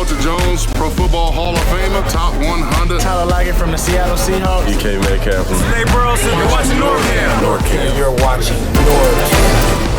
Boelter Jones, Pro Football Hall of Famer, top 100. Tyler Lockett from the Seattle Seahawks. DK Metcalf from Nate Burleson. You're watching NorbCam. NorbCam. You're watching NorbCam.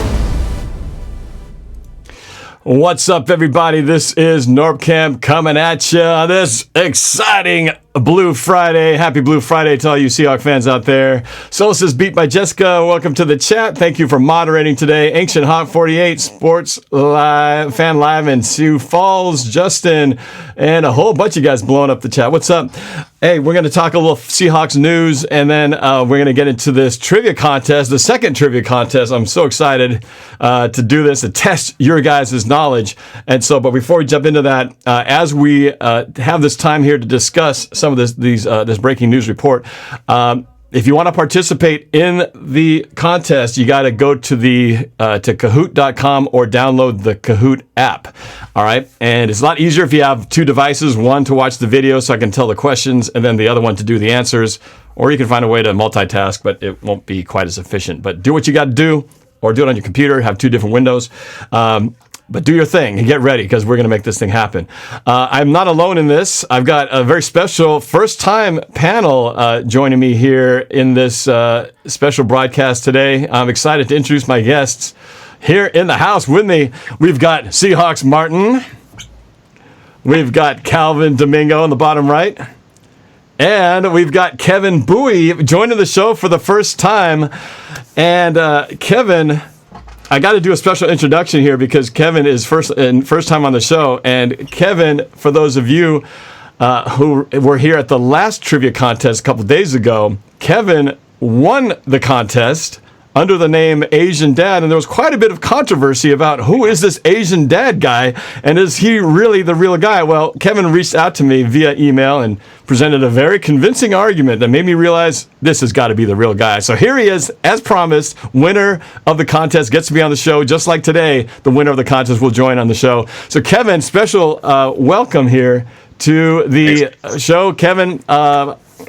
What's up, everybody? This is NorbCam coming at you on this exciting Blue Friday. Happy Blue Friday to all you Seahawks fans out there. Solis is beat by Jessica. Welcome to the chat. Thank you for moderating today. Ancient Hawk 48, Sports Live, Fan Live in Sioux Falls, Justin, and a whole bunch of you guys blowing up the chat. What's up? Hey, we're going to talk a little Seahawks news, and then we're going to get into this trivia contest, the second trivia contest. I'm so excited to do this, to test your guys' knowledge. And so, but before we jump into that, as we have this time here to discuss some of this breaking news report, if you want to participate in the contest, you got to go to to Kahoot.com or download the Kahoot app. All right, and it's a lot easier if you have two devices: one to watch the video so I can tell the questions, and then the other one to do the answers. Or you can find a way to multitask, but it won't be quite as efficient. But do what you got to do, or do it on your computer. Have two different windows. But do your thing and get ready, because we're going to make this thing happen. I'm not alone in this. I've got a very special first-time panel joining me here in this special broadcast today. I'm excited to introduce my guests here in the house with me. We've got Seahawks Martin. We've got Calvin Domingo on the bottom right. And we've got Kevin Bowie joining the show for the first time. And Kevin, I got to do a special introduction here because Kevin is first time on the show. And Kevin, for those of you who were here at the last trivia contest a couple days ago, Kevin won the contest under the name Asian Dad, and there was quite a bit of controversy about who is this Asian Dad guy, and is he really the real guy? Well, Kevin reached out to me via email and presented a very convincing argument that made me realize this has got to be the real guy. So here he is, as promised, winner of the contest, gets to be on the show. Just like today, the winner of the contest will join on the show. So Kevin, special welcome here to the show. Kevin,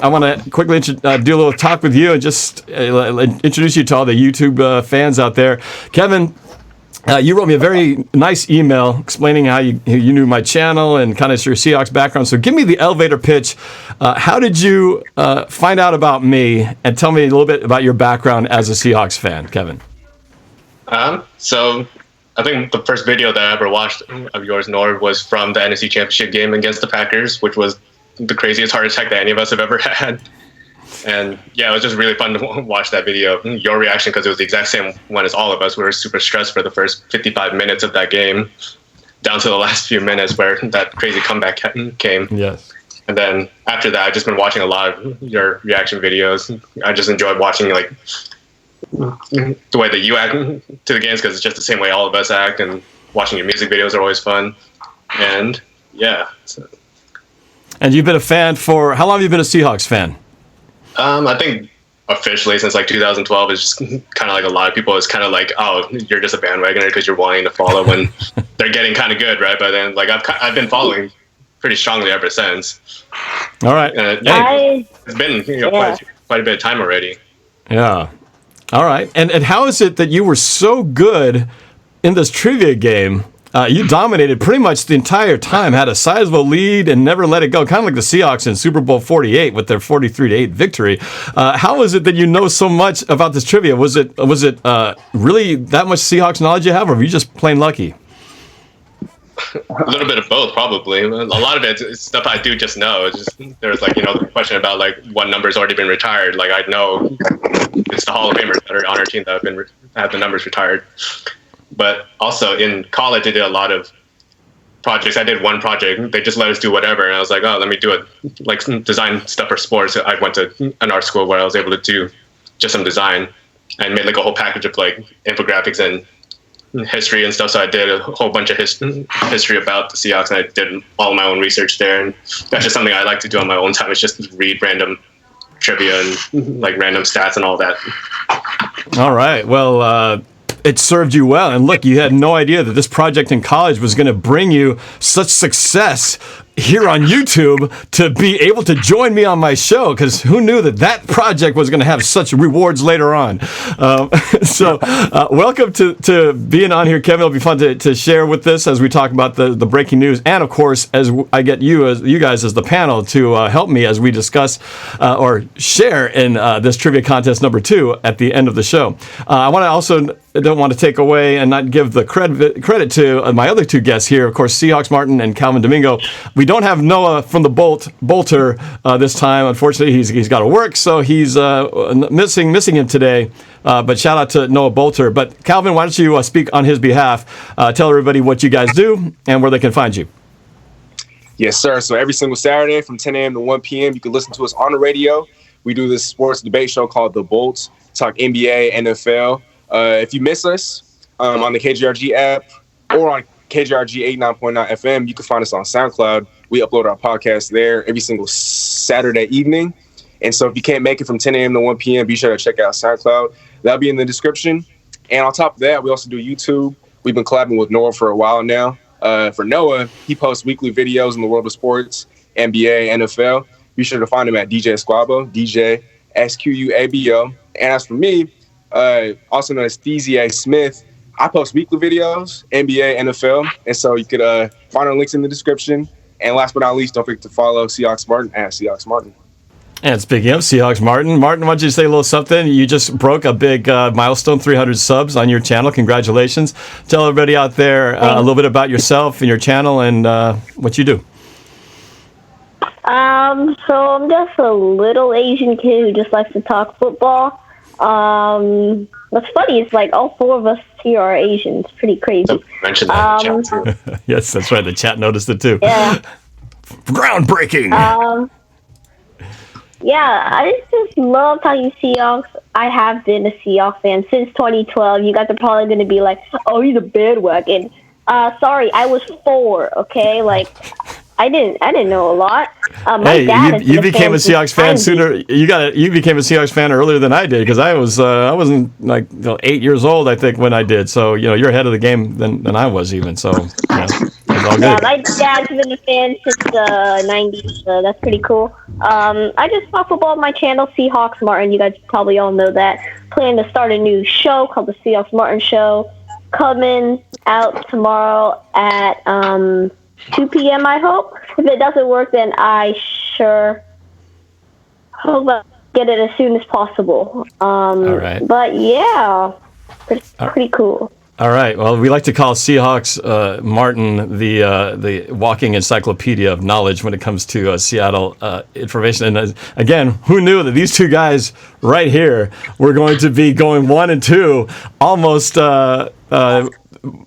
I want to quickly do a little talk with you and just introduce you to all the YouTube fans out there. Kevin, you wrote me a very nice email explaining how you knew my channel and kind of your Seahawks background. So give me the elevator pitch. How did you find out about me? And tell me a little bit about your background as a Seahawks fan, Kevin. So I think the first video that I ever watched of yours, Norb, was from the NFC Championship game against the Packers, which was the craziest heart attack that any of us have ever had. And yeah, it was just really fun to watch that video. Your reaction, because it was the exact same one as all of us. We were super stressed for the first 55 minutes of that game, down to the last few minutes where that crazy comeback came. Yes. And then after that, I've just been watching a lot of your reaction videos. I just enjoyed watching like the way that you act to the games, because it's just the same way all of us act. And watching your music videos are always fun. And yeah. And you've been a fan for, how long have you been a Seahawks fan? I think officially since like 2012. It's just kind of like a lot of people. It's kind of like, oh, you're just a bandwagoner because you're wanting to follow when they're getting kind of good, right? But then like I've been following pretty strongly ever since. All right. It's been quite a bit of time already. Yeah. All right. And how is it that you were so good in this trivia game? You dominated pretty much the entire time, had a sizable lead, and never let it go. Kind of like the Seahawks in Super Bowl 48 with their 43-8 victory. How is it that you know so much about this trivia? Was it really that much Seahawks knowledge you have, or were you just plain lucky? A little bit of both, probably. A lot of it is stuff I do just know. It's just there's like the question about like what number's already been retired. Like I know it's the Hall of Famers that are on our team that have the numbers retired. But also in college, I did a lot of projects. I did one project. They just let us do whatever. And I was like, oh, let me do it. Like design stuff for sports. I went to an art school where I was able to do just some design and made like a whole package of like infographics and history and stuff. So I did a whole bunch of history about the Seahawks, and I did all my own research there. And that's just something I like to do on my own time. It's just read random trivia and like random stats and all that. All right. Well, it served you well. And look, you had no idea that this project in college was going to bring you such success here on YouTube to be able to join me on my show, because who knew that project was going to have such rewards later on. So welcome to being on here, Kevin. It'll be fun to share with this as we talk about the breaking news, and of course as I get you guys as the panel to help me as we discuss or share in this trivia contest number 2 at the end of the show. I want to also don't want to take away and not give the credit to my other 2 guests here, of course, Seahawks Martin and Calvin Domingo. We don't have Noah from the Boelter this time. Unfortunately, he's got to work, so he's missing him today. But shout out to Noah Boelter. But Calvin, why don't you speak on his behalf? Tell everybody what you guys do and where they can find you. Yes, sir. So every single Saturday from 10 a.m. to 1 p.m., you can listen to us on the radio. We do this sports debate show called The Boelt. Talk NBA, NFL. If you miss us on the KGRG app or on KGRG 89.9 FM, you can find us on SoundCloud. We upload our podcast there every single Saturday evening. And so if you can't make it from 10 a.m. to 1 p.m., be sure to check out SoundCloud. That'll be in the description. And on top of that, we also do YouTube. We've been collabing with Noah for a while now. For Noah, he posts weekly videos in the world of sports, NBA, NFL. Be sure to find him at DJ Squabo, DJ SQUABO. And as for me, also known as Steezy A. Smith, I post weekly videos, NBA, NFL. And so you could find our links in the description. And last but not least, don't forget to follow Seahawks Martin at Seahawks Martin. And speaking of Seahawks Martin, why don't you say a little something? You just broke a big milestone, 300 subs on your channel. Congratulations. Tell everybody out there a little bit about yourself and your channel and what you do. So I'm just a little Asian kid who just likes to talk football. What's funny is like all 4 of us here are Asian. It's pretty crazy. Mention that in the chat too. Yes, that's right. The chat noticed it too. Yeah. Groundbreaking. Yeah, I just love talking Seahawks. I have been a Seahawks fan since 2012. You guys are probably going to be like, "Oh, he's a bandwagon." Sorry, I was 4. Okay, like I didn't know a lot. My dad you became a Seahawks fan sooner. You became a Seahawks fan earlier than I did, because I wasn't like 8 years old, I think, when I did. So you're ahead of the game than I was even. So it's all good. Yeah, my dad's been a fan since the 90s. So that's pretty cool. I just talk football on my channel, Seahawks Martin. You guys probably all know that. Plan to start a new show called the Seahawks Martin Show, coming out tomorrow at 2 p.m. I hope. If it doesn't work, then I sure hope I get it as soon as possible. All right. But yeah, pretty cool. All right. Well, we like to call Seahawks Martin the walking encyclopedia of knowledge when it comes to Seattle information. And again, who knew that these 2 guys right here were going to be going 1 and 2, almost.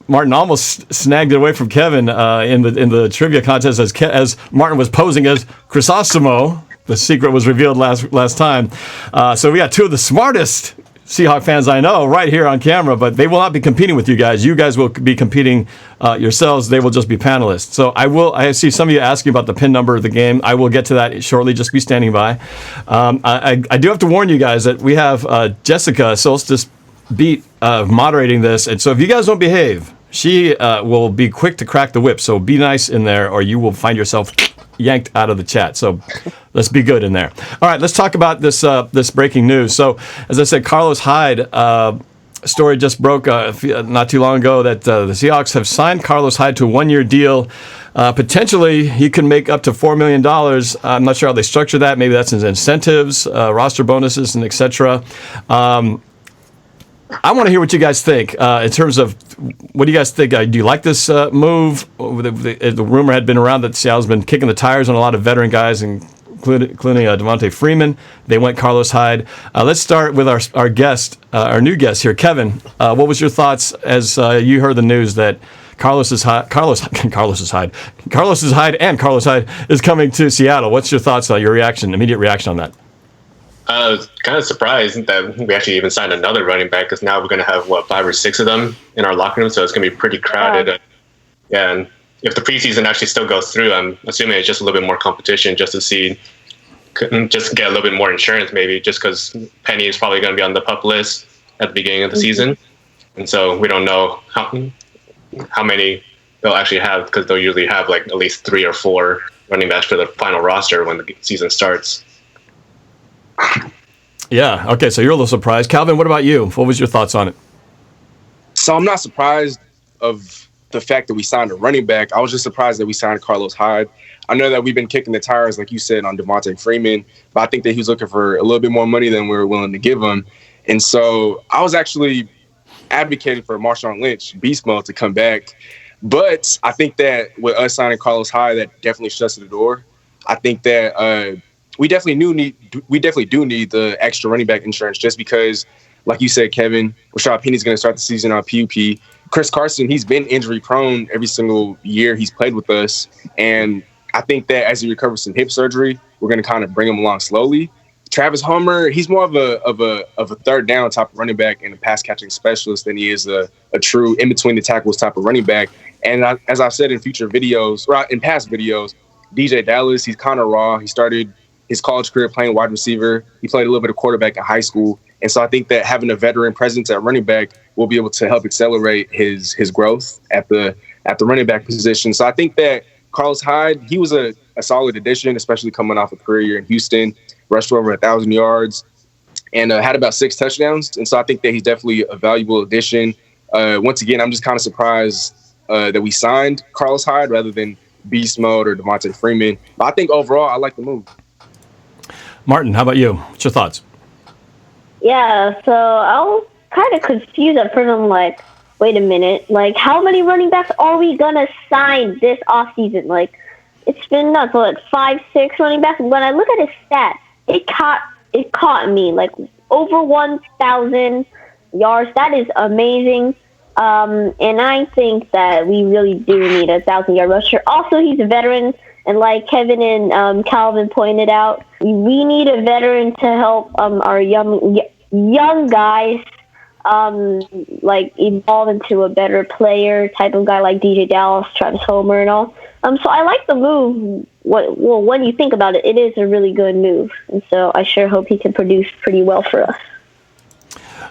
Martin almost snagged it away from Kevin in the trivia contest as Martin was posing as Chrysostomo. The secret was revealed last time. So we got 2 of the smartest Seahawk fans I know right here on camera, but they will not be competing with you guys. You guys will be competing yourselves. They will just be panelists. So I see some of you asking about the pin number of the game. I will get to that shortly. Just be standing by. I do have to warn you guys that we have Jessica Solstice Beat moderating this, and so if you guys don't behave, she will be quick to crack the whip. So be nice in there, or you will find yourself yanked out of the chat. So let's be good in there. All right, let's talk about this breaking news. So as I said, Carlos Hyde story just broke not too long ago that the Seahawks have signed Carlos Hyde to a 1-year deal. Potentially, he can make up to $4 million. I'm not sure how they structure that. Maybe that's in incentives, roster bonuses, and etc. I want to hear what you guys think in terms of what do you guys think? Do you like this move? The rumor had been around that Seattle's been kicking the tires on a lot of veteran guys, including Devontae Freeman. They went Carlos Hyde. Let's start with our guest, our new guest here, Kevin. What was your thoughts as you heard the news that Carlos Hyde is coming to Seattle? What's your thoughts on your immediate reaction on that? I was kind of surprised that we actually even signed another running back, because now we're going to have, 5 or 6 of them in our locker room, so it's going to be pretty crowded. Yeah, and if the preseason actually still goes through, I'm assuming it's just a little bit more competition just to get a little bit more insurance, maybe, just because Penny is probably going to be on the PUP list at the beginning of the season. And so we don't know how many they'll actually have, because they'll usually have at least 3 or 4 running backs for the final roster when the season starts. Yeah. Okay. So you're a little surprised. Calvin, what about you? What was your thoughts on it? So I'm not surprised of the fact that we signed a running back. I was just surprised that we signed Carlos Hyde. I know that we've been kicking the tires, like you said, on Devontae Freeman, but I think that he was looking for a little bit more money than we were willing to give him. And so I was actually advocating for Marshawn Lynch, beast mode, to come back. But I think that with us signing Carlos Hyde, that definitely shuts the door. I think that we definitely do need the extra running back insurance, just because, like you said, Kevin, Rashad Penny's going to start the season on PUP. Chris Carson, he's been injury prone every single year he's played with us. And I think that as he recovers from hip surgery, we're going to kind of bring him along slowly. Travis Homer, he's more of a third down type of running back and a pass catching specialist than he is a true in between the tackles type of running back. And as I've said in future videos, or in past videos, DJ Dallas, he's kind of raw. He started his college career playing wide receiver. He played a little bit of quarterback in high school. And so I think that having a veteran presence at running back will be able to help accelerate his growth at the running back position. So I think that Carlos Hyde, he was a solid addition, especially coming off a career year in Houston, rushed for over 1,000 yards, and had about 6 touchdowns. And so I think that he's definitely a valuable addition. Once again, I'm just kind of surprised that we signed Carlos Hyde rather than beast mode or Devontae Freeman. But I think overall, I like the move. Martin, how about you? What's your thoughts? Yeah, so I was kind of confused at first. I'm like, wait a minute. Like, how many running backs are we going to sign this offseason? Like, it's been nuts. What, 5, 6 running backs? When I look at his stats, it caught me. Like, over 1,000 yards. That is amazing. And I think that we really do need a 1,000-yard rusher. Also, he's a veteran. And like Kevin and Calvin pointed out, we need a veteran to help our young guys like evolve into a better player type of guy like DJ Dallas, Travis Homer, and all. So I like the move. Well, when you think about it, it is a really good move. And so I sure hope he can produce pretty well for us.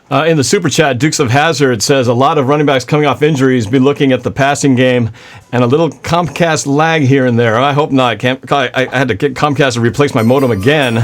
In the super chat, Dukes of Hazzard says a lot of running backs coming off injuries be looking at the passing game and a little Comcast lag here and there. I hope not. I had to get Comcast to replace my modem again,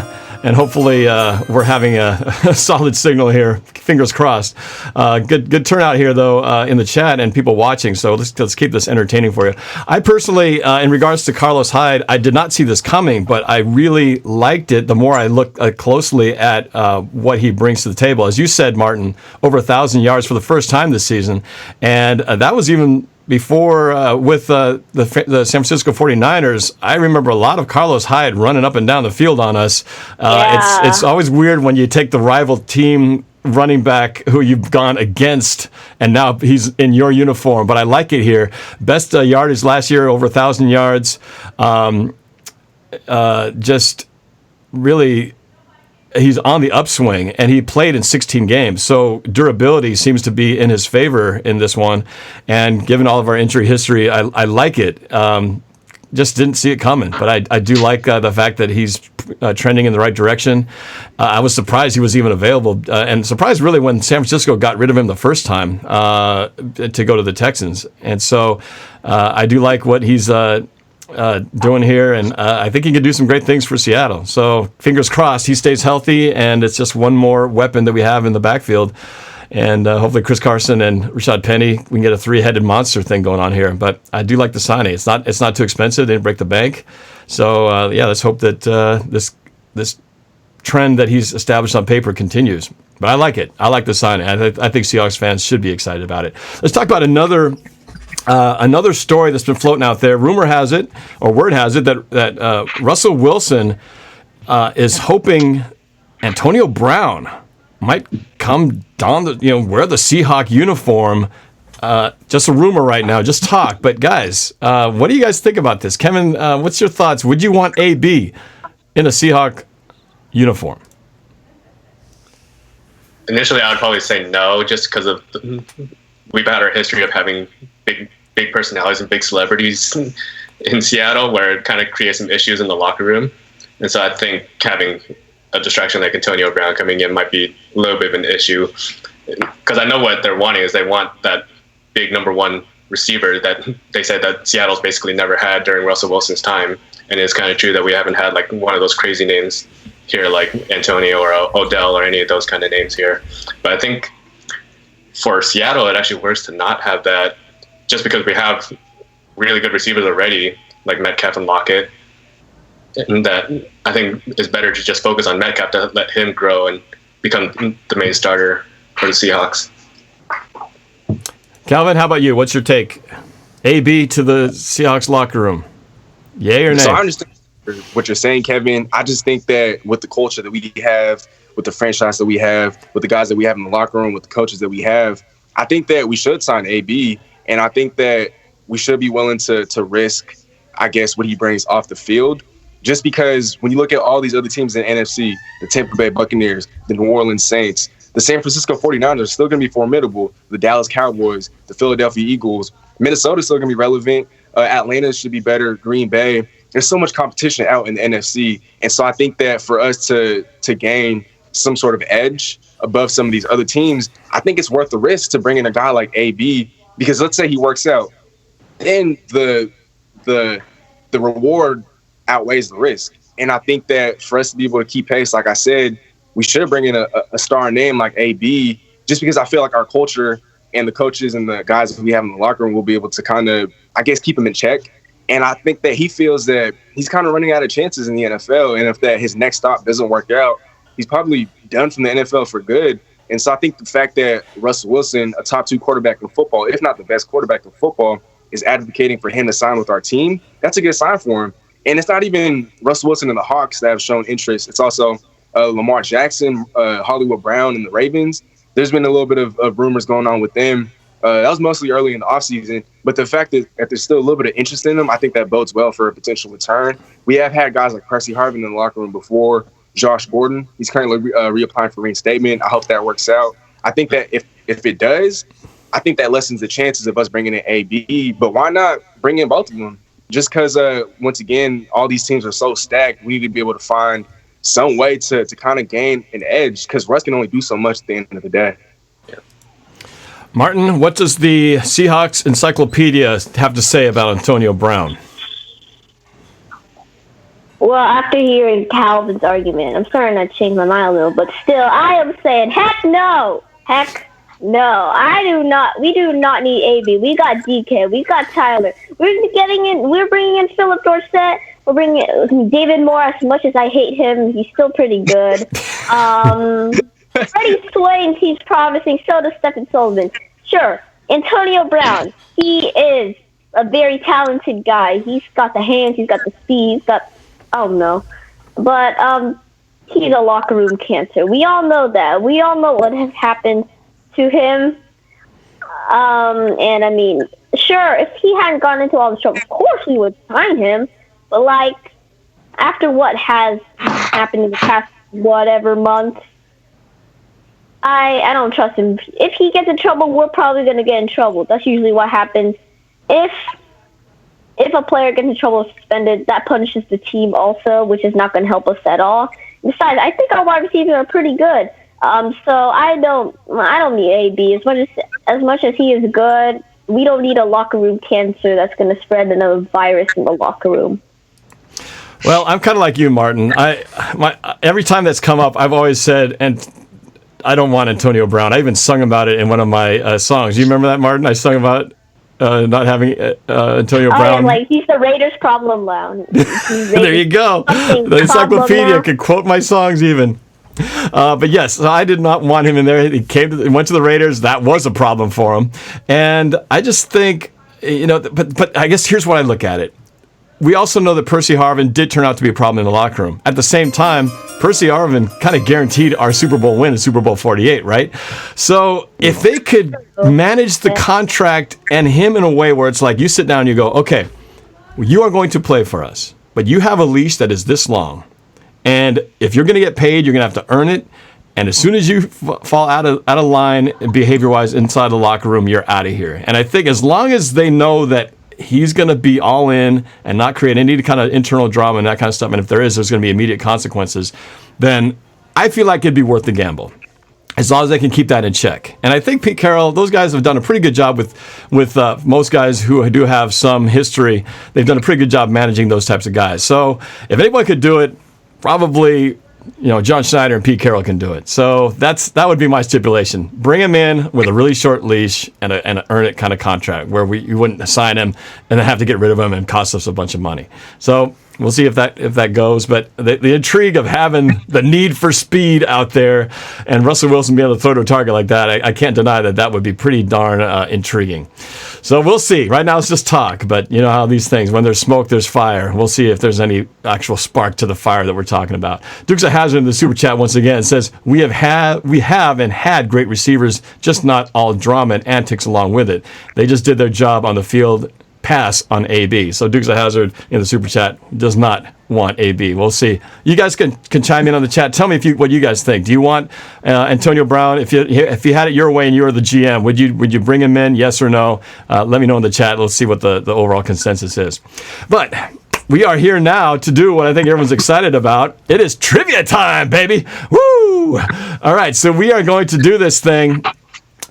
and hopefully we're having a solid signal here. Fingers crossed. Good turnout here, though, in the chat and people watching, so let's keep this entertaining for you. I personally, in regards to Carlos Hyde, I did not see this coming, but I really liked it the more I looked closely at what he brings to the table. As you said, Martin, over 1,000 yards for the first time this season, and that was even before with the San Francisco 49ers. I remember a lot of Carlos Hyde running up and down the field on us. It's always weird when you take the rival team running back who you've gone against, and now he's in your uniform. But I like it here. Best yardage last year, over 1,000 yards. Just really, he's on the upswing, and he played in 16 games. So durability seems to be in his favor in this one. And given all of our injury history, I like it. Just didn't see it coming. But I do like the fact that he's trending in the right direction. I was surprised he was even available, and surprised really when San Francisco got rid of him the first time to go to the Texans. And so I do like what he's doing here, and I think he can do some great things for Seattle. So fingers crossed he stays healthy, and it's just one more weapon that we have in the backfield. And hopefully Chris Carson and Rashad Penny, we can get a 3-headed monster thing going on here. But I do like the signing. It's not too expensive. They didn't break the bank. So let's hope that this trend that he's established on paper continues. But I like it. I like the signing. I think Seahawks fans should be excited about it. Let's talk about another story that's been floating out there. Rumor has it, or word has it, that Russell Wilson is hoping Antonio Brown might come down wear the Seahawk uniform. Just a rumor right now, just talk. But guys, what do you guys think about this? Kevin, what's your thoughts? Would you want AB in a Seahawk uniform? Initially, I would probably say no, just because of we've had our history of having big personalities and big celebrities in Seattle, where it kind of creates some issues in the locker room. And so I think having a distraction like Antonio Brown coming in might be a little bit of an issue, because I know what they're wanting is they want that big number one receiver that they said that Seattle's basically never had during Russell Wilson's time. And it's kind of true that we haven't had like one of those crazy names here, like Antonio or Odell or any of those kind of names here. But I think for Seattle, it actually works to not have that, just because we have really good receivers already, like Metcalf and Lockett. And that I think is better to just focus on Metcalf to let him grow and become the main starter for the Seahawks. Calvin, how about you? What's your take? AB to the Seahawks locker room. Yay or nay? So I understand what you're saying, Kevin. I just think that with the culture that we have, with the franchise that we have, with the guys that we have in the locker room, with the coaches that we have, I think that we should sign AB. And I think that we should be willing to risk, I guess, what he brings off the field. Just because when you look at all these other teams in the NFC, the Tampa Bay Buccaneers, the New Orleans Saints, the San Francisco 49ers are still going to be formidable. The Dallas Cowboys, the Philadelphia Eagles, Minnesota's still going to be relevant. Atlanta should be better. Green Bay. There's so much competition out in the NFC. And so I think that for us to gain some sort of edge above some of these other teams, I think it's worth the risk to bring in a guy like AB, because let's say he works out. Then the reward outweighs the risk. And I think that for us to be able to keep pace, like I said, we should bring in a star name like AB, just because I feel like our culture and the coaches and the guys that we have in the locker room will be able to kind of, I guess, keep him in check. And I think that he feels that he's kind of running out of chances in the NFL. And if that his next stop doesn't work out, he's probably done from the NFL for good. And so I think the fact that Russell Wilson, a top 2 quarterback in football, if not the best quarterback in football, is advocating for him to sign with our team, that's a good sign for him. And it's not even Russell Wilson and the Hawks that have shown interest. It's also Lamar Jackson, Hollywood Brown, and the Ravens. There's been a little bit of rumors going on with them. That was mostly early in the offseason. But the fact that there's still a little bit of interest in them, I think that bodes well for a potential return. We have had guys like Percy Harvin in the locker room before. Josh Gordon, he's currently reapplying for reinstatement. I hope that works out. I think that if it does, I think that lessens the chances of us bringing in AB. But why not bring in both of them? Just because, once again, all these teams are so stacked, we need to be able to find some way to kind of gain an edge, because Russ can only do so much at the end of the day. Yeah. Martin, what does the Seahawks Encyclopedia have to say about Antonio Brown? Well, after hearing Calvin's argument, I'm starting to change my mind a little, but still, I am saying, heck no! Heck no. We do not need AB. We got DK. We got Tyler. We're bringing in Philip Dorsett. We're bringing in David Moore. As much as I hate him, he's still pretty good. Freddie Swain seems promising. So does Stephen Sullivan. Sure. Antonio Brown. He is a very talented guy. He's got the hands. He's got the speed. He's got, I don't know. But he's a locker room cancer. We all know that. We all know what has happened to him. And I mean, sure, if he hadn't gone into all the trouble, of course we would sign him. But like, after what has happened in the past whatever month, I don't trust him. If he gets in trouble, we're probably going to get in trouble. That's usually what happens. If a player gets in trouble suspended, that punishes the team also, which is not going to help us at all. Besides, I think our wide receivers are pretty good. So I don't need AB as much as he is good. We don't need a locker room cancer that's going to spread another virus in the locker room. Well, I'm kind of like you, Martin. Every time that's come up, I've always said, and I don't want Antonio Brown. I even sung about it in one of my songs. You remember that, Martin? I sung about not having Antonio Brown. Like he's the Raiders' problem now. There you go. The encyclopedia could quote my songs even. But yes, I did not want him in there. He went to the Raiders. That was a problem for him. And I just think, but I guess here's what I look at it. We also know that Percy Harvin did turn out to be a problem in the locker room. At the same time, Percy Harvin kind of guaranteed our Super Bowl win in Super Bowl 48, right? So if they could manage the contract and him in a way where it's like you sit down and you go, okay, well, you are going to play for us, but you have a leash that is this long. And if you're going to get paid, you're going to have to earn it. And as soon as you fall out of line behavior-wise inside the locker room, you're out of here. And I think as long as they know that he's going to be all in and not create any kind of internal drama and that kind of stuff, and if there's going to be immediate consequences, then I feel like it'd be worth the gamble. as long as they can keep that in check. And I think Pete Carroll, those guys have done a pretty good job with most guys who do have some history. They've done a pretty good job managing those types of guys. So if anyone could do it, probably John Schneider and Pete Carroll can do it. So that would be my stipulation. Bring him in with a really short leash and an earn it kind of contract where you wouldn't assign him and then have to get rid of him and cost us a bunch of money. So we'll see if that goes. But the intrigue of having the need for speed out there and Russell Wilson being able to throw to a target like that, I can't deny that would be pretty darn intriguing. So we'll see. Right now it's just talk, but you know how these things, when there's smoke, there's fire. We'll see if there's any actual spark to the fire that we're talking about. Dukes of Hazzard in the super chat once again says, we have and had great receivers, just not all drama and antics along with it. They just did their job on the field. Pass on AB. So Dukes of Hazzard in the super chat does not want AB. We'll see. You guys can chime in on the chat. Tell me what you guys think. Do you want Antonio Brown? If you had it your way and you were the GM, would you bring him in? Yes or no? Let me know in the chat. Let's see what the overall consensus is. But we are here now to do what I think everyone's excited about. It is trivia time, baby. Woo! All right, so we are going to do this thing.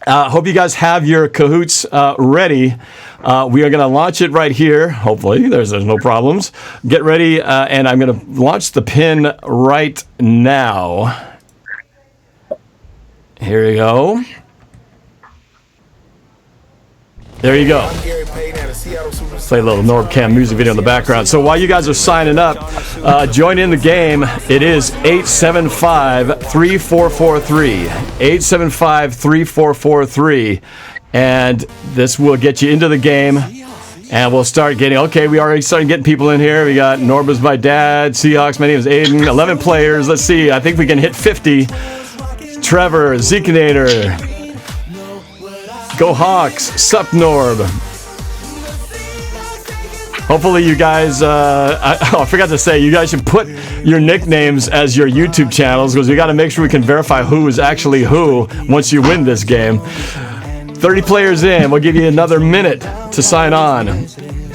Hope you guys have your Kahoots ready. We are going to launch it right here. Hopefully, there's no problems. Get ready, and I'm going to launch the pin right now. Here you go. There you go. Play a little NorbCam music video in the background. So while you guys are signing up, join in the game. It is 875-3443. 875-3443. And this will get you into the game. And we'll start getting, we already started getting people in here. We got Norba's my dad, Seahawks, my name is Aiden, 11 players. Let's see, I think we can hit 50. Trevor, Zekinator, Go Hawks, Sup Norb. Hopefully you guys, I forgot to say, you guys should put your nicknames as your YouTube channels because we got to make sure we can verify who is actually who once you win this game. 30 players in. We'll give you another minute to sign on.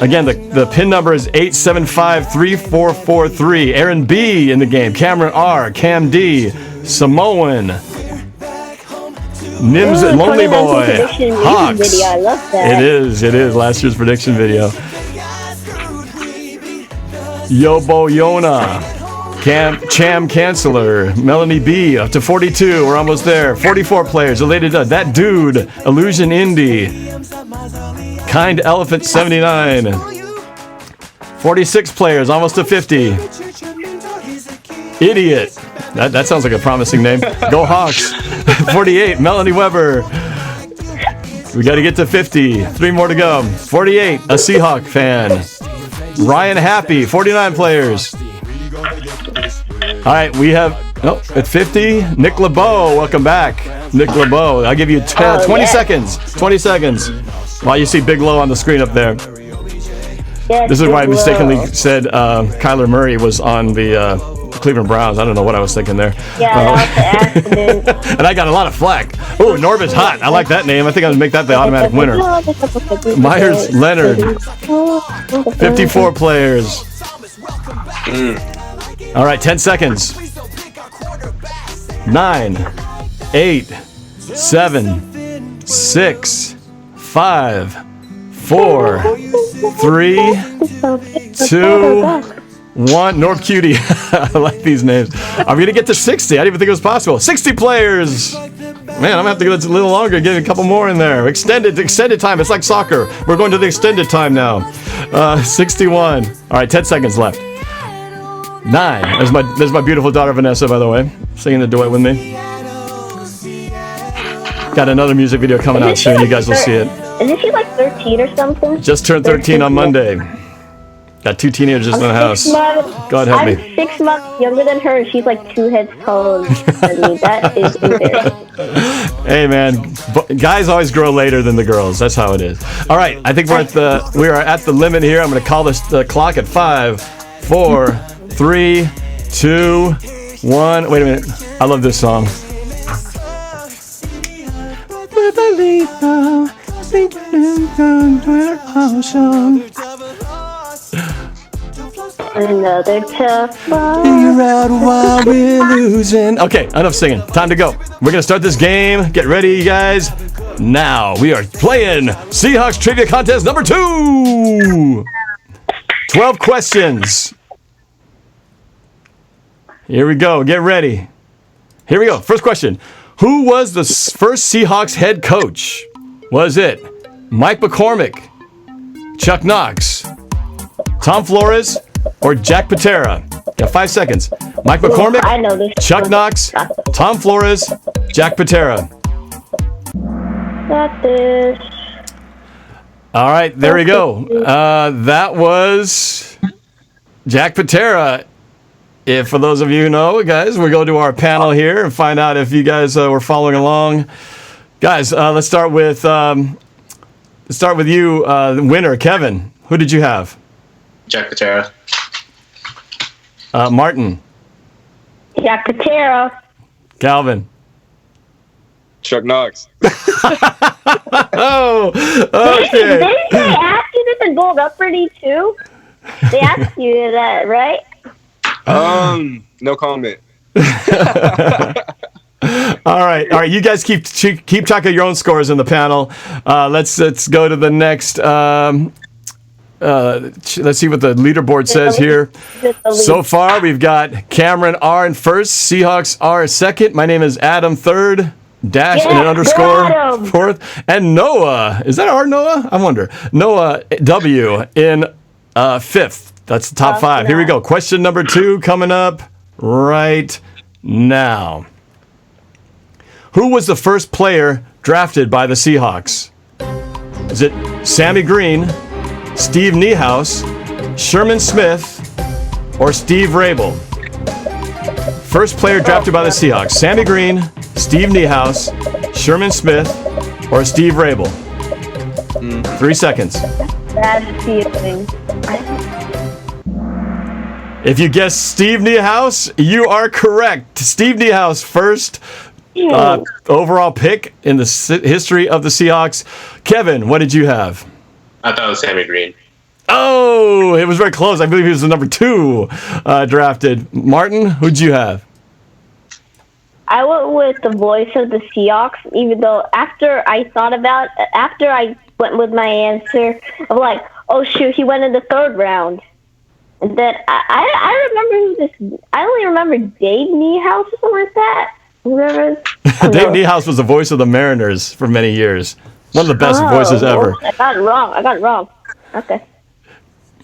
Again, the pin number is 875-3443. Aaron B in the game. Cameron R. Cam D. Samoan. Nims and Lonely Boy. Hawks. Video. I love that. It is last year's prediction video. Yobo Yona. Cham Chancellor, Melanie B, up to 42. We're almost there. 44 players. Elated That Dude, Illusion Indie, Kind Elephant 79. 46 players, almost to 50. Idiot. That sounds like a promising name. Go Hawks. 48. Melanie Weber. We got to get to 50. 3 more to go. 48. A Seahawk fan. Ryan Happy. 49 players. All right, we have, at 50, Nick LeBeau. Welcome back, Nick LeBeau. I'll give you 20 seconds. 20 seconds. While you see Big Low on the screen up there. Yes, This is why I mistakenly said Kyler Murray was on the Cleveland Browns. I don't know what I was thinking there. Yeah, that was the accident. And I got a lot of flack. Oh, Norb is hot. I like that name. I think I'm going to make that the automatic winner. Meyers Leonard. 54 players. All right, 10 seconds. 9, 8, 7, 6, 5, 4, 3, 2, 1. Norb Cutie. I like these names. I'm going to get to 60. I didn't even think it was possible. 60 players. Man, I'm going to have to go a little longer, get a couple more in there. Extended time. It's like soccer. We're going to the extended time now. 61. All right, 10 seconds left. 9. There's my beautiful daughter Vanessa, by the way, singing the duet with me. Got another music video coming out soon. You guys will see it. Isn't she like 13 or something? Just turned 13 on Monday. Got 2 teenagers in the house. God help me. I'm 6 months younger than her, and she's like 2 heads taller than me. That is embarrassing. Hey man, guys always grow later than the girls. That's how it is. All right, I think we are at the limit here. I'm going to call the clock at 5, 4, 3, 2, 1. Wait a minute. I love this song. Another tough one. You're out while we're losing. Okay, enough singing. Time to go. We're going to start this game. Get ready, you guys. Now, we are playing Seahawks Trivia Contest number 2. 12 questions. Here we go. Get ready. Here we go. First question. Who was the first Seahawks head coach? Was it Mike McCormick, Chuck Knox, Tom Flores, or Jack Patera? Got 5 seconds. Mike McCormick, I know this. Chuck Knox, Tom Flores, Jack Patera. Got this. All right, there we go. That was Jack Patera. If for those of you who know, guys, we go to our panel here and find out if you guys were following along. Guys, let's start with you, the winner, Kevin. Who did you have? Jack Patera. Martin. Jack Patera. Calvin. Chuck Knox. Oh, okay. Didn't they ask you this in Bold Upperty too? They asked you that, right? No comment. All right. You guys keep track of your own scores in the panel. Let's go to the next. Let's see what the leaderboard says here. So far, we've got Cameron R in first, Seahawks R second. My name is Adam third. Dash and an underscore fourth. And Noah. Is that our Noah? I wonder. Noah W in fifth. That's the top 5. Here we go. Question number 2 coming up right now. Who was the first player drafted by the Seahawks? Is it Sammy Green, Steve Niehaus, Sherman Smith, or Steve Rabel? First player drafted by the Seahawks. Sammy Green, Steve Niehaus, Sherman Smith, or Steve Rabel? 3 seconds. Bad feeling. If you guess Steve Niehaus, you are correct. Steve Niehaus, first overall pick in the history of the Seahawks. Kevin, what did you have? I thought it was Sammy Green. Oh, it was very close. I believe he was the number 2 drafted. Martin, who'd you have? I went with the voice of the Seahawks, even though after I went with my answer, I'm like, oh shoot, he went in the 3rd round. And then I remember I only remember Dave Niehaus or something like that. Remember? Dave Niehaus was the voice of the Mariners for many years. One of the best voices ever. I got it wrong. Okay.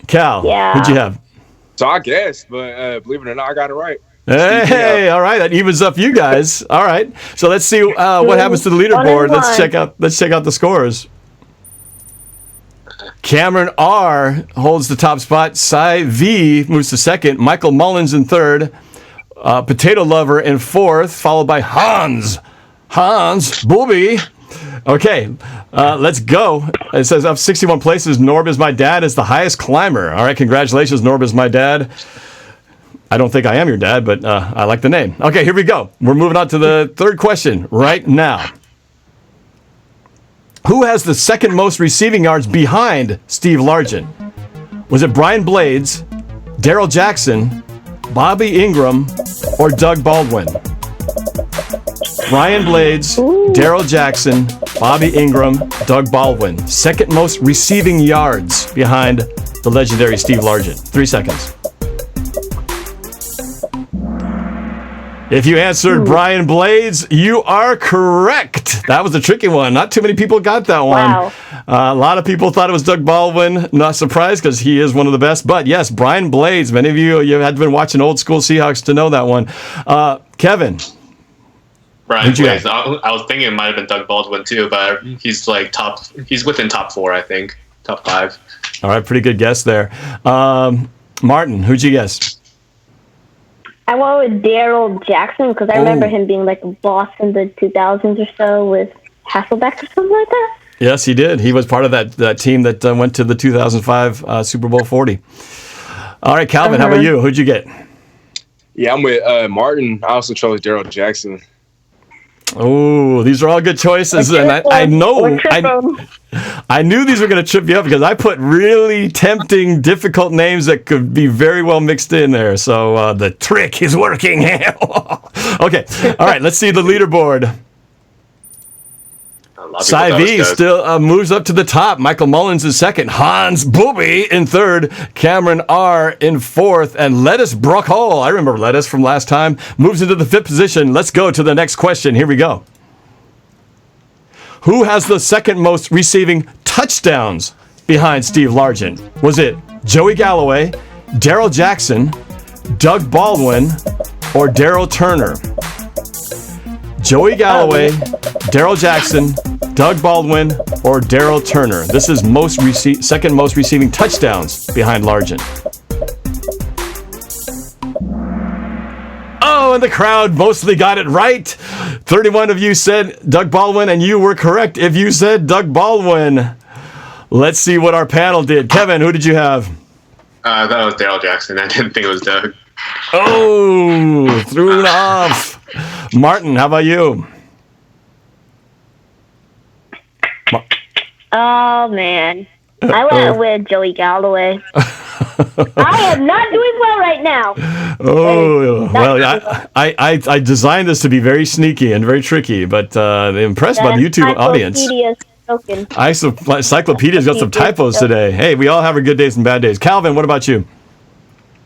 Cal, Yeah. who'd you have? So I guessed, but believe it or not, I got it right. Hey, all right, that evens up you guys. All right, so let's see what happens to the leaderboard. Let's check out the scores. Cameron R holds the top spot. Cy V moves to second. Michael Mullins in third. Potato Lover in fourth, followed by Hans Booby. Okay, let's go. It says up 61 places. Norb is my dad is the highest climber. All right, congratulations, Norb is my dad. I don't think I am your dad, but I like the name. Okay, here we go. We're moving on to the 3rd question right now. Who has the second most receiving yards behind Steve Largent? Was it Brian Blades, Darrell Jackson, Bobby Ingram, or Doug Baldwin? Brian Blades, Darrell Jackson, Bobby Ingram, Doug Baldwin. Second most receiving yards behind the legendary Steve Largent. 3 seconds. If you answered Brian Blades, you are correct. That was a tricky one. Not too many people got that one. Wow. A lot of people thought it was Doug Baldwin. Not surprised because he is one of the best. But yes, Brian Blades. Many of you had been watching old school Seahawks to know that one. Kevin. Brian Blades. I was thinking it might have been Doug Baldwin too, but he's like he's within top 4, I think. Top 5. All right, pretty good guess there. Martin, who'd you guess? I went with Darrell Jackson because I remember him being like a boss in the 2000s or so with Hasselbeck or something like that. Yes, he did. He was part of that team that went to the 2005 Super Bowl 40. All right, Calvin, how about you? Who'd you get? Yeah, I'm with Martin. I also chose Darrell Jackson. Oh, these are all good choices, and I knew these were going to trip you up because I put really tempting, difficult names that could be very well mixed in there. So the trick is working. Okay, all right. Let's see the leaderboard. Cy still moves up to the top. Michael Mullins is second. Hans Booby in third. Cameron R. in fourth. And Lettuce Brockhall, I remember Lettuce from last time, moves into the fifth position. Let's go to the next question. Here we go. Who has the second most receiving touchdowns behind Steve Largent? Was it Joey Galloway, Daryl Jackson, Doug Baldwin, or Daryl Turner? Joey Galloway, Daryl Jackson, Doug Baldwin, or Daryl Turner. This is second most receiving touchdowns behind Largent. Oh, and the crowd mostly got it right. 31 of you said Doug Baldwin, and you were correct if you said Doug Baldwin. Let's see what our panel did. Kevin, who did you have? That was Daryl Jackson. I didn't think it was Doug. Oh, threw it off. Martin, how about you? Oh, man. I went with Joey Galloway. I am not doing well right now. Oh, well, I designed this to be very sneaky and very tricky, but impressed by the YouTube audience. Encyclopedia's got some typos today. Hey, we all have our good days and bad days. Calvin, what about you?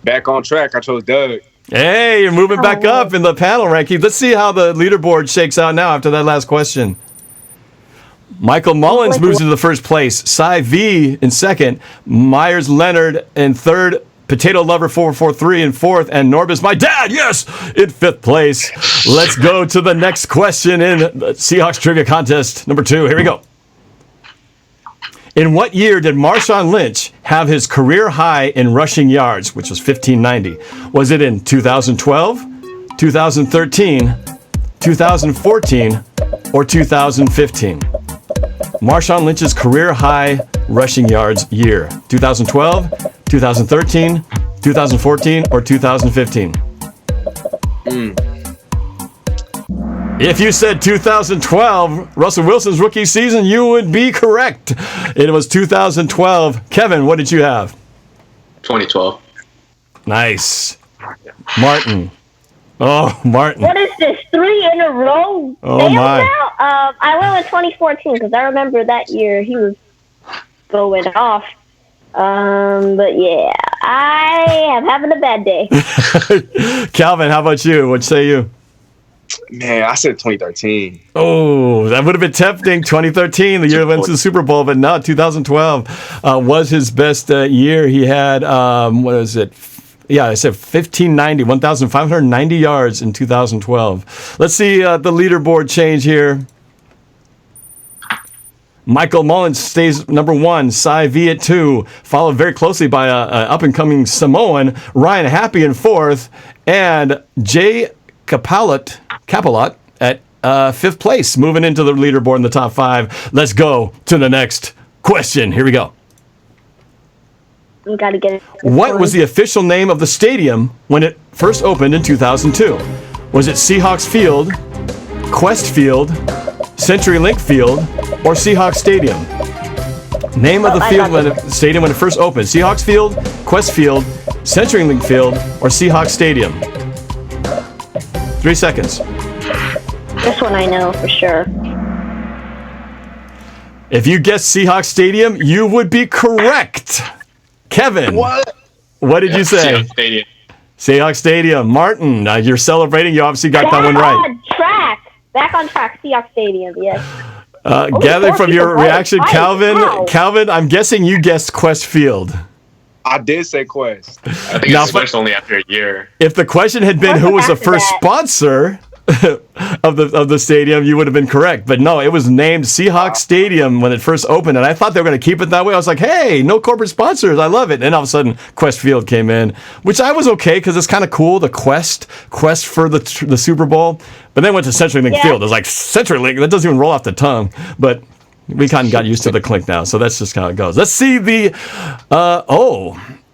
Back on track. I chose Doug. Hey, you're moving back up in the panel rankings. Let's see how the leaderboard shakes out now after that last question. Michael Mullins moves into the first place. Cy V in second. Meyers Leonard in third. Potato Lover 443 in fourth. And Norb is my dad, yes, in fifth place. Let's go to the next question in the Seahawks Trivia Contest number 2. Here we go. In what year did Marshawn Lynch have his career high in rushing yards, which was 1,590? Was it in 2012, 2013, 2014, or 2015? Marshawn Lynch's career high rushing yards year. 2012, 2013, 2014, or 2015? If you said 2012, Russell Wilson's rookie season, you would be correct. It was 2012. Kevin, what did you have? 2012. Nice. Martin. Oh, Martin. What is this? 3 in a row? Oh, my. Now? I went with 2014 because I remember that year he was going off. But yeah, I am having a bad day. Calvin, how about you? What say you? Man, I said 2013. Oh, that would have been tempting. 2013, the year he went to the Super Bowl, but no, 2012 was his best year. He had, what is it? Yeah, I said 1,590 yards in 2012. Let's see the leaderboard change here. Michael Mullins stays number 1, Cy V at 2, followed very closely by an up-and-coming Samoan, Ryan Happy in 4th, and Jay Capalot at 5th place, moving into the leaderboard in the top 5. Let's go to the next question. Here we go. We got to get it. What was the official name of the stadium when it first opened in 2002? Was it Seahawks Field, Quest Field, CenturyLink Field, or Seahawks Stadium? Name of the stadium when it first opened. Seahawks Field, Quest Field, CenturyLink Field, or Seahawks Stadium? 3 seconds. This one I know for sure. If you guessed Seahawks Stadium, you would be correct. Kevin, what did you say? Seahawks Stadium. Seahawks Stadium. Martin, you're celebrating. You obviously got that one right. Back on track. Seahawks Stadium, yes. Gathering from your reaction, Calvin, I'm guessing you guessed Quest Field. I did say Quest. I think it's switched only after a year. If the question had been who was the first sponsor of the stadium, you would have been correct. But no, it was named Seahawks Stadium when it first opened, and I thought they were going to keep it that way. I was like, hey, no corporate sponsors. I love it. And then all of a sudden, Quest Field came in, which I was okay because it's kind of cool, the quest for the Super Bowl. But then went to CenturyLink Field. It was like, CenturyLink, that doesn't even roll off the tongue. But we kind of got used to the clink now, so that's just how it goes. Let's see the,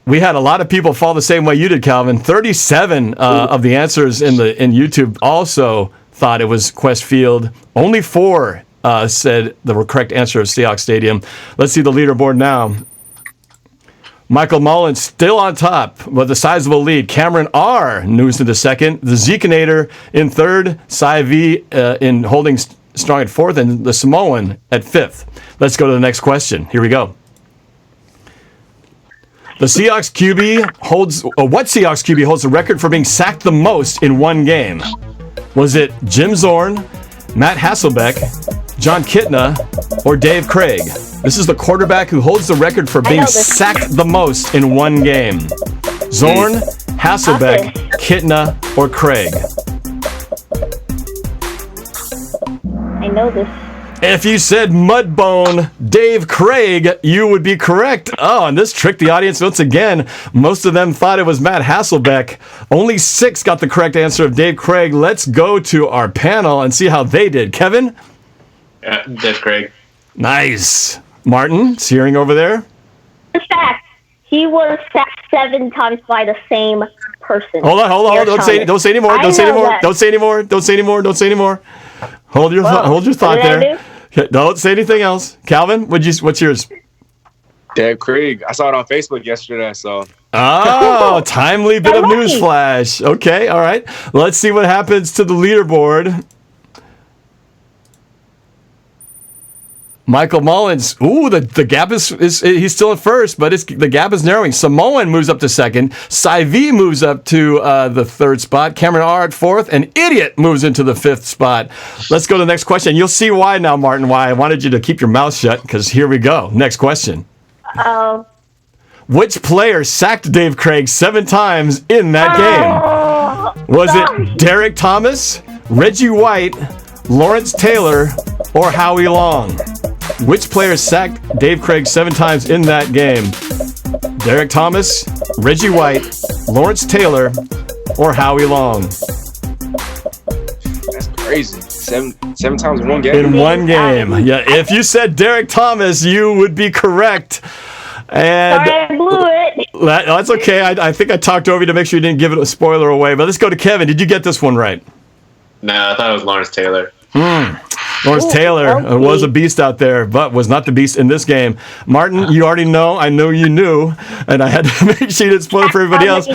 we had a lot of people fall the same way you did, Calvin. 37 of the answers in YouTube also thought it was Quest Field. Only 4 said the correct answer of Seahawks Stadium. Let's see the leaderboard now. Michael Mullins still on top with a sizable lead. Cameron R. moves into second. The Zekinator in third. Cy V in holding strong at fourth. And the Samoan at fifth. Let's go to the next question. Here we go. The Seahawks QB what Seahawks QB holds the record for being sacked the most in one game? Was it Jim Zorn, Matt Hasselbeck, John Kitna, or Dave Craig? This is the quarterback who holds the record for being sacked the most in one game. Zorn, Hasselbeck, Kitna, or Craig? I know this. If you said Mudbone Dave Craig, you would be correct. Oh, and this tricked the audience once again. Most of them thought it was Matt Hasselbeck. Only 6 got the correct answer of Dave Craig. Let's go to our panel and see how they did. Kevin? Yeah, Dave Craig. Nice. Martin, Searing over there? In fact, he was sacked 7 times by the same person. Hold on. Don't say anymore. Don't say anymore. Hold your thought there. Don't say anything else. Calvin, what's yours? Dave Craig. I saw it on Facebook yesterday, so. Oh, timely bit of news flash. Okay, all right. Let's see what happens to the leaderboard. Michael Mullins. Ooh, the gap is he's still at first, but the gap is narrowing. Samoan moves up to second. Cy V moves up to the third spot. Cameron R at fourth, and Idiot moves into the fifth spot. Let's go to the next question. You'll see why now, Martin, why I wanted you to keep your mouth shut, because here we go. Next question. Which player sacked Dave Craig 7 times in that game? Was it Derek Thomas, Reggie White, Lawrence Taylor, or Howie Long? Which player sacked Dave Craig 7 times in that game? Derek Thomas, Reggie White, Lawrence Taylor, or Howie Long? That's crazy. Seven times in one game? In one game. Yeah, if you said Derek Thomas, you would be correct. And sorry, I blew it. That's okay. I think I talked over you to make sure you didn't give it a spoiler away. But let's go to Kevin. Did you get this one right? No, I thought it was Lawrence Taylor. Lawrence Taylor was a beast out there, but was not the beast in this game. Martin, you already know. I know you knew, and I had to make sure you didn't spoil it for everybody else.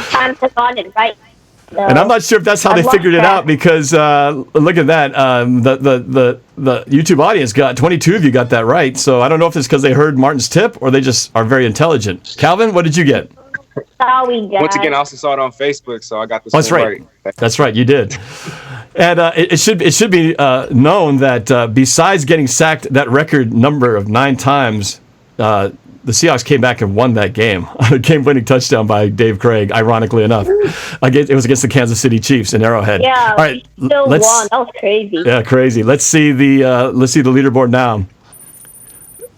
And I'm not sure if that's how they figured it out, because look at that. The YouTube audience got 22 of you got that right. So I don't know if it's because they heard Martin's tip or they just are very intelligent. Calvin, what did you get? Once again, I also saw it on Facebook, so I got this one right. That's right, you did. And it should be known that besides getting sacked that record number of 9 times, the Seahawks came back and won that game. A game-winning touchdown by Dave Craig, ironically enough. It was against the Kansas City Chiefs in Arrowhead. Yeah, all right, we still won. That was crazy. Yeah, crazy. Let's see the leaderboard now.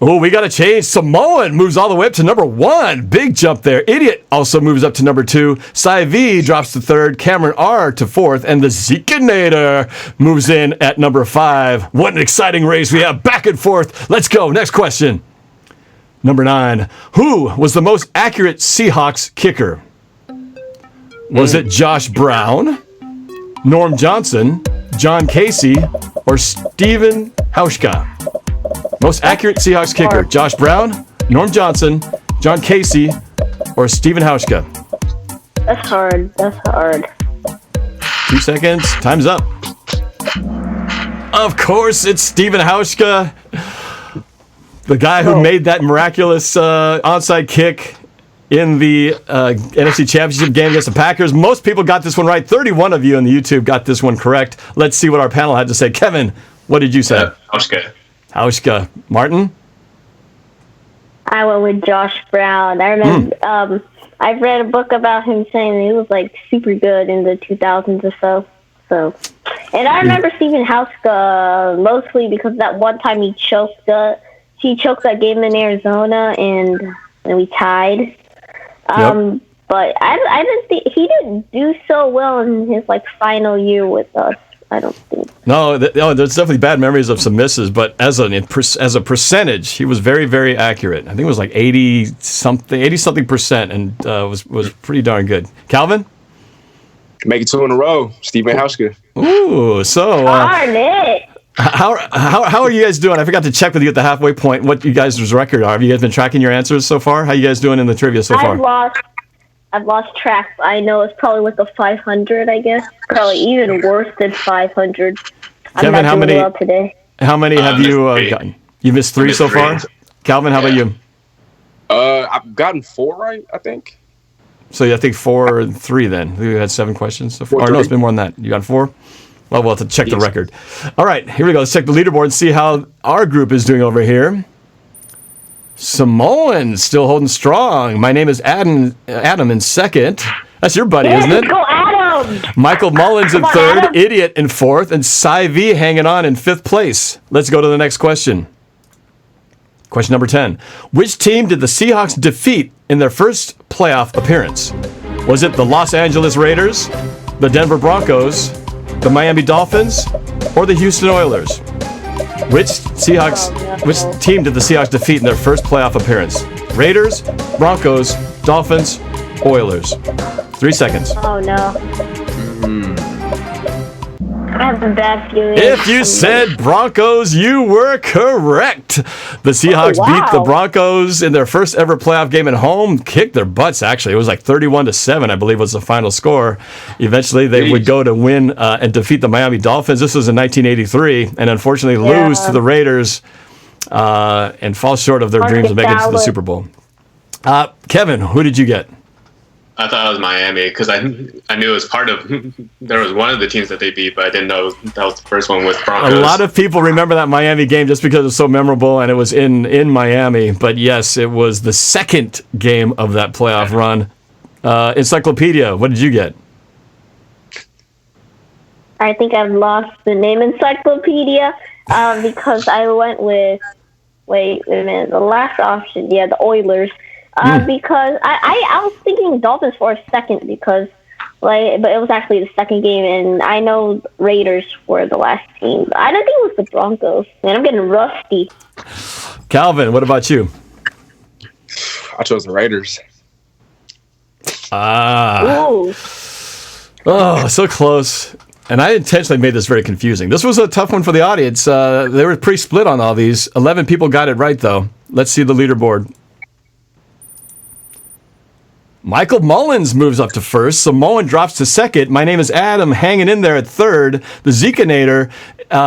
Oh, we got to change. Samoan moves all the way up to number 1. Big jump there. Idiot also moves up to number 2. Cy V drops to 3rd. Cameron R to 4th. And the Zekinator moves in at number 5. What an exciting race we have back and forth. Let's go. Next question. Number 9. Who was the most accurate Seahawks kicker? Was it Josh Brown, Norm Johnson, John Casey, or Stephen Hauschka? Most accurate Seahawks kicker, Josh Brown, Norm Johnson, John Casey, or Stephen Hauschka? That's hard. 2 seconds. Time's up. Of course, it's Stephen Hauschka, the guy who made that miraculous onside kick in the NFC Championship game against the Packers. Most people got this one right. 31 of you on the YouTube got this one correct. Let's see what our panel had to say. Kevin, what did you say? Hauschka. Martin? I went with Josh Brown. I remember I've read a book about him saying he was like super good in the 2000s or so. And I remember Stephen Hauschka mostly because that one time he choked that game in Arizona and we tied. But I didn't think he didn't do so well in his final year with us. I don't think. No, there's definitely bad memories of some misses, but as a percentage, he was very, very accurate. I think it was like 80 something percent, and was pretty darn good. Calvin? Make it 2 in a row. Steven Hauschka. Ooh, so Darn it. how are you guys doing? I forgot to check with you at the halfway point what you guys' record are. Have you guys been tracking your answers so far? How you guys doing in the trivia so far? I've lost track. I know it's probably with the 500, I guess. Probably even worse than 500. Kevin, I'm not doing well today. How many have you gotten? You missed 3 so far? Calvin, how about you? I've gotten 4 right, I think. So I think 4 and 3 then. You had 7 questions so far. Or no, it's been more than that. You got 4? Well, we'll have to check the record. All right, here we go. Let's check the leaderboard and see how our group is doing over here. Samoan still holding strong. My name is Adam in second. That's your buddy, isn't it? Go Adam! Michael Mullins in third. Adam. Idiot in fourth. And Cy V hanging on in 5th place. Let's go to the next question. Question number 10. Which team did the Seahawks defeat in their first playoff appearance? Was it the Los Angeles Raiders, the Denver Broncos, the Miami Dolphins, or the Houston Oilers? Which team did the Seahawks defeat in their first playoff appearance? Raiders, Broncos, Dolphins, Oilers. 3 seconds. Oh, no. I have a bad feeling. If you said Broncos, you were correct. The Seahawks beat the Broncos in their first ever playoff game at home. Kicked their butts, actually. It was like 31-7, I believe was the final score. Eventually, they would go to win and defeat the Miami Dolphins. This was in 1983, and unfortunately lose to the Raiders and fall short of their dreams of making it to the Super Bowl. Kevin, who did you get? I thought it was Miami because I knew it was part of. There was one of the teams that they beat, but I didn't know that was the first one with Broncos. A lot of people remember that Miami game just because it was so memorable and it was in Miami. But yes, it was the second game of that playoff run. Encyclopedia, what did you get? I think I've lost the name Encyclopedia because I went with. Wait a minute. The last option, the Oilers. Because I was thinking Dolphins for a second but it was actually the second game, and I know Raiders were the last team. But I don't think it was the Broncos. Man, I'm getting rusty. Calvin, what about you? I chose the Raiders. Ooh. Oh, so close. And I intentionally made this very confusing. This was a tough one for the audience. They were pretty split on all these. 11 people got it right, though. Let's see the leaderboard. Michael Mullins moves up to first. Samoan drops to second. My name is Adam, hanging in there at third. The Zekinator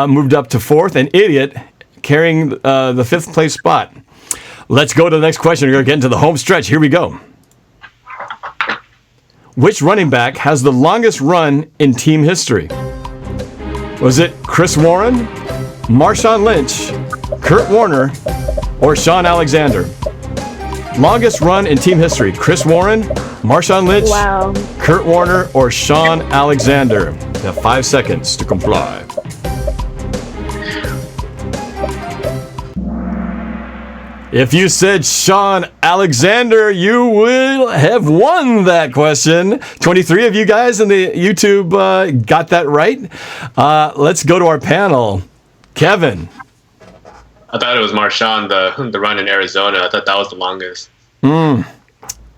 moved up to fourth. And Idiot carrying the 5th place spot. Let's go to the next question. We're going to get into the home stretch. Here we go. Which running back has the longest run in team history? Was it Chris Warren, Marshawn Lynch, Kurt Warner, or Sean Alexander? Longest run in team history. Chris Warren, Marshawn Lynch, Kurt Warner, or Sean Alexander. You have 5 seconds to comply. If you said Sean Alexander, you will have won that question. 23 of you guys in the YouTube got that right. Let's go to our panel. Kevin. I thought it was Marshawn, the run in Arizona. I thought that was the longest.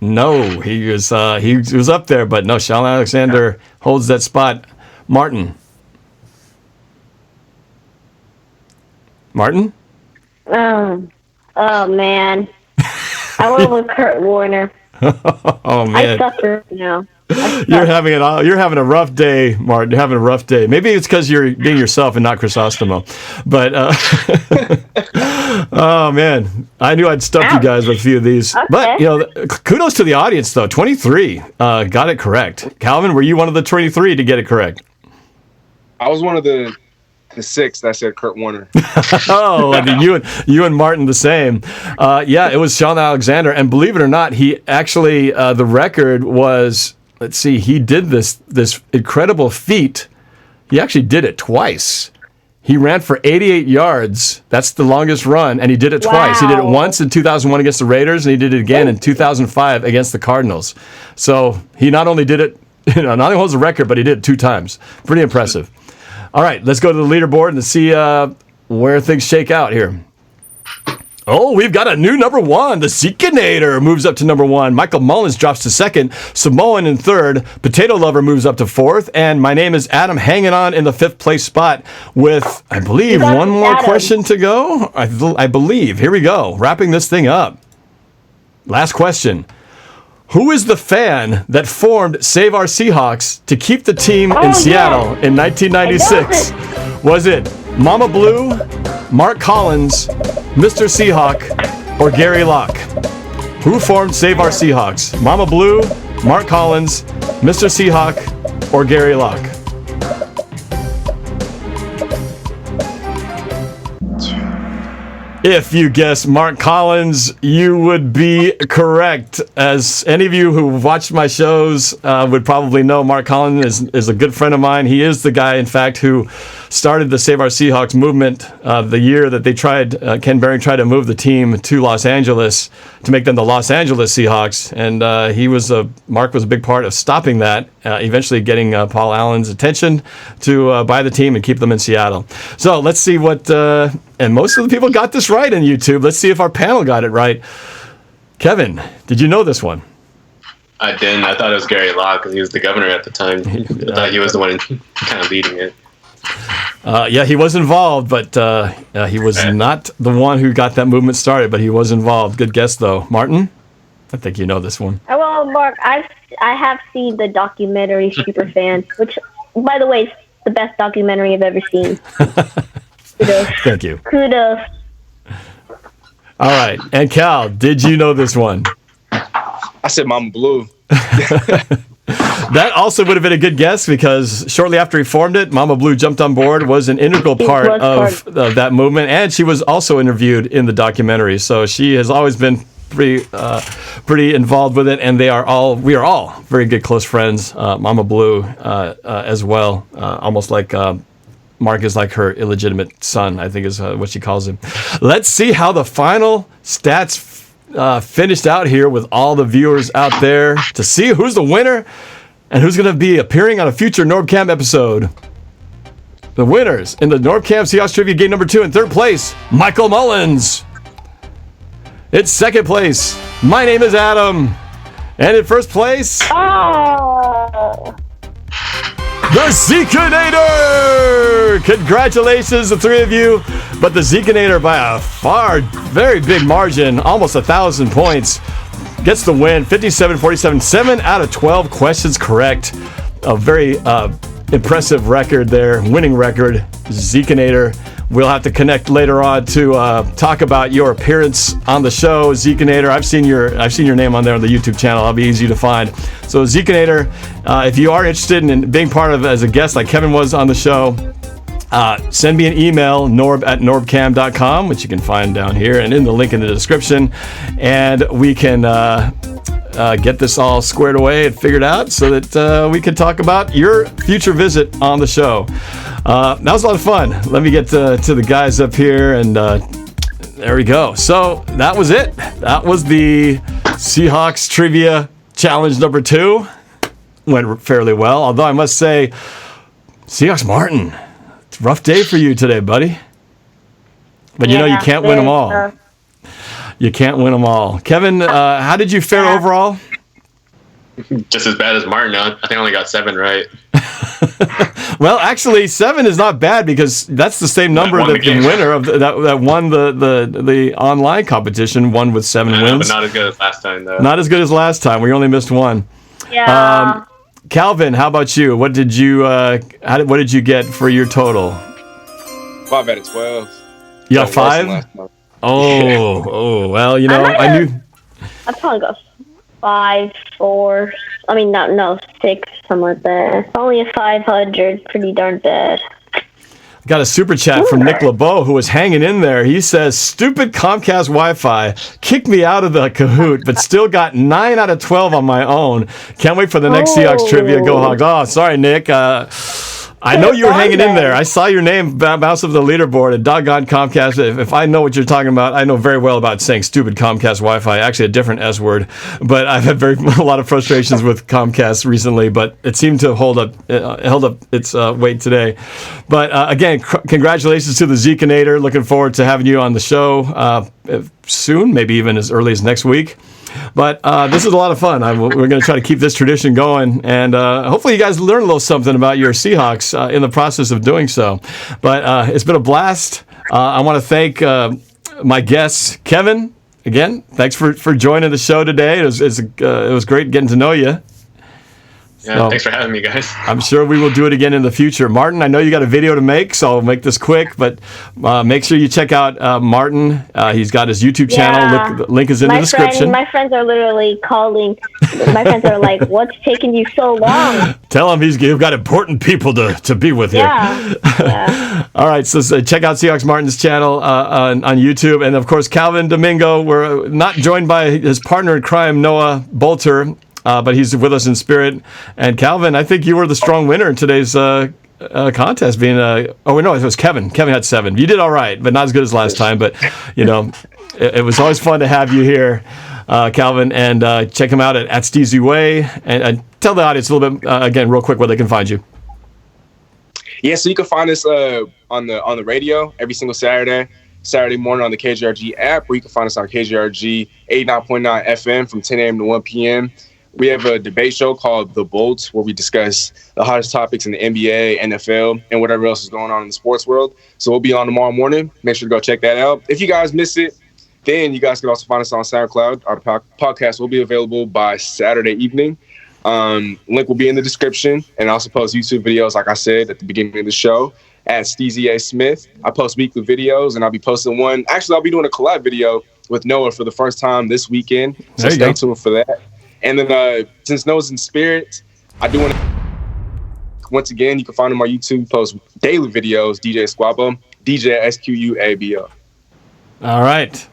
No, he was up there, but no, Sean Alexander holds that spot. Martin. Martin? Oh man. I went with Kurt Warner. Oh man. I suffer now. You're having a rough day, Martin. You're having a rough day. Maybe it's because you're being yourself and not Chrysostomo. But oh man, I knew I'd stump you guys with a few of these. Okay. But kudos to the audience though. 23 got it correct. Calvin, were you one of the 23 to get it correct? I was one of the 6 that said Kurt Warner. Oh, and you and Martin the same. Yeah, it was Sean Alexander, and believe it or not, he actually the record was. Let's see, he did this incredible feat. He actually did it twice. He ran for 88 yards. That's the longest run, and he did it twice. He did it once in 2001 against the Raiders, and he did it again in 2005 against the Cardinals. So he not only did it, not only holds the record, but he did it 2 times. Pretty impressive. All right, let's go to the leaderboard and see where things shake out here. Oh, we've got a new number one. The Seekinator moves up to number one. Michael Mullins drops to second. Samoan in third. Potato Lover moves up to fourth. And my name is Adam, hanging on in the fifth place spot with, I believe, one more question to go. I believe. Here we go. Wrapping this thing up. Last question. Who is the fan that formed Save Our Seahawks to keep the team in Seattle in 1996? Was it Mama Blue, Mark Collins, Mr. Seahawk, or Gary Locke? Who formed Save Our Seahawks? Mama Blue, Mark Collins, Mr. Seahawk, or Gary Locke? If you guess Mark Collins, you would be correct. As any of you who watched my shows would probably know, Mark Collins is a good friend of mine. He is the guy, in fact, who started the Save Our Seahawks movement the year that they Ken Behring tried to move the team to Los Angeles to make them the Los Angeles Seahawks. And Mark was a big part of stopping that, eventually getting Paul Allen's attention to buy the team and keep them in Seattle. So let's see what... and most of the people got this right on YouTube. Let's see if our panel got it right. Kevin, did you know this one? I didn't. I thought it was Gary Locke because he was the governor at the time. I thought he was the one kind of leading it. Yeah, he was involved, but he was not the one who got that movement started, but he was involved. Good guess, though. Martin? I think you know this one. Well, Mark, I have seen the documentary Superfan, which, by the way, is the best documentary I've ever seen. Kudos. Thank you. Kudos. All right. And Cal, did you know this one? I said Mama Blue. That also would have been a good guess because shortly after he formed it, Mama Blue jumped on board, was an integral part of that movement, and she was also interviewed in the documentary. So she has always been pretty involved with it, and we are all very good close friends. Mama Blue as well, almost like Mark is like her illegitimate son, I think is what she calls him. Let's see how the final stats finished out here with all the viewers out there to see who's the winner and who's going to be appearing on a future NorbCam episode. The winners in the NorbCam Seahawks Trivia Game number 2 in third place, Michael Mullins. In second place, my name is Adam. And in first place, the Zekinator! Congratulations, the three of you. But the Zekinator, by a very big margin, almost 1,000 points, gets the win. 57-47, 7 out of 12 questions correct. A very impressive record there, winning record. Zekinator. We'll have to connect later on to talk about your appearance on the show, Zekinator. I've seen your name on there on the YouTube channel. I'll be easy to find. So Zekinator, if you are interested in being part of as a guest like Kevin was on the show, send me an email, norb@norbcam.com, which you can find down here and in the link in the description, and we can get this all squared away and figured out so that we can talk about your future visit on the show. That was a lot of fun. Let me get to the guys up here, and there we go. So that was it. That was the Seahawks Trivia Challenge number 2. Went fairly well, although I must say, Seahawks Martin, it's a rough day for you today, buddy. But you know you can't win them all. You can't win them all. Kevin, how did you fare overall? Just as bad as Martin. I think I only got 7 right. Well, actually, 7 is not bad because that's the same number that the winner of that won the online competition won with 7 wins. But not as good as last time, though. Not as good as last time. We only missed 1. Yeah. Calvin, how about you? What did you what did you get for your total? 5 out of 12. You got 5? Oh, well, you know, I knew. I'd probably go 5, 4. I mean, no, 6, something like that. Only a 500, pretty darn bad. Got a super chat from Nick LeBeau who was hanging in there. He says, "Stupid Comcast Wi-Fi kicked me out of the Kahoot, but still got 9 out of 12 on my own. Can't wait for the next Seahawks Trivia. Go Hogs!" Oh, sorry, Nick. I know you were hanging in Fun there. day. I saw your name bounce up the leaderboard at doggone Comcast. If I know what you're talking about, I know very well about saying stupid Comcast Wi-Fi. Actually, a different S word. But I've had a lot of frustrations with Comcast recently. But it seemed to held up its weight today. But again, congratulations to the Zekinator. Looking forward to having you on the show soon, maybe even as early as next week. But this is a lot of fun. We're going to try to keep this tradition going, and hopefully you guys learn a little something about your Seahawks in the process of doing so. But it's been a blast. I want to thank my guest, Kevin. Again, thanks for joining the show today. It was great getting to know you. Yeah, So, thanks for having me, guys. I'm sure we will do it again in the future. Martin, I know you got a video to make, so I'll make this quick, but make sure you check out Martin. He's got his YouTube channel. Yeah. The link is in the description. My friends are literally calling. My friends are like, "What's taking you so long?" Tell him you've got important people to be with here. Yeah. All right, so check out Seahawks Martin's channel on YouTube. And, of course, Calvin Domingo. We're not joined by his partner in crime, Noah Boelter, but he's with us in spirit. And, Calvin, I think you were the strong winner in today's contest. It was Kevin. Kevin had 7. You did all right, but not as good as last time. But, it was always fun to have you here, Calvin. And check him out at Steezy Way. And tell the audience a little bit, again, real quick, where they can find you. Yeah, so you can find us on the radio every single Saturday morning on the KJRG app, or you can find us on KJRG 89.9 FM from 10 a.m. to 1 p.m. We have a debate show called The Boelt, where we discuss the hottest topics in the NBA, NFL, and whatever else is going on in the sports world. So we'll be on tomorrow morning. Make sure to go check that out. If you guys miss it, then you guys can also find us on SoundCloud. Our podcast will be available by Saturday evening. Link will be in the description, and I also post YouTube videos, like I said at the beginning of the show, at Steezy A. Smith. I post weekly videos, and I'll be posting one. Actually, I'll be doing a collab video with Noah for the first time this weekend, so stay tuned for that. And then since Noah's in spirit, I do want to, once again, you can find him on YouTube, post daily videos, DJ Squabo, DJ SQUABO. All right.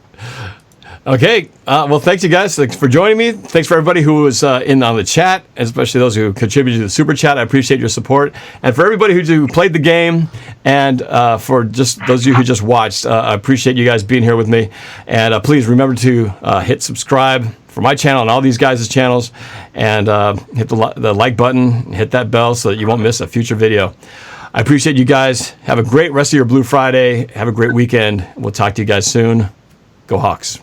Okay. Well, thanks, you guys. Thanks for joining me. Thanks for everybody who was in on the chat, especially those who contributed to the super chat. I appreciate your support. And for everybody who played the game, and for just those of you who just watched, I appreciate you guys being here with me. And please remember to hit subscribe for my channel and all these guys' channels, and hit the like button, hit that bell so that you won't miss a future video. I appreciate you guys. Have a great rest of your Blue Friday. Have a great weekend. We'll talk to you guys soon. Go Hawks.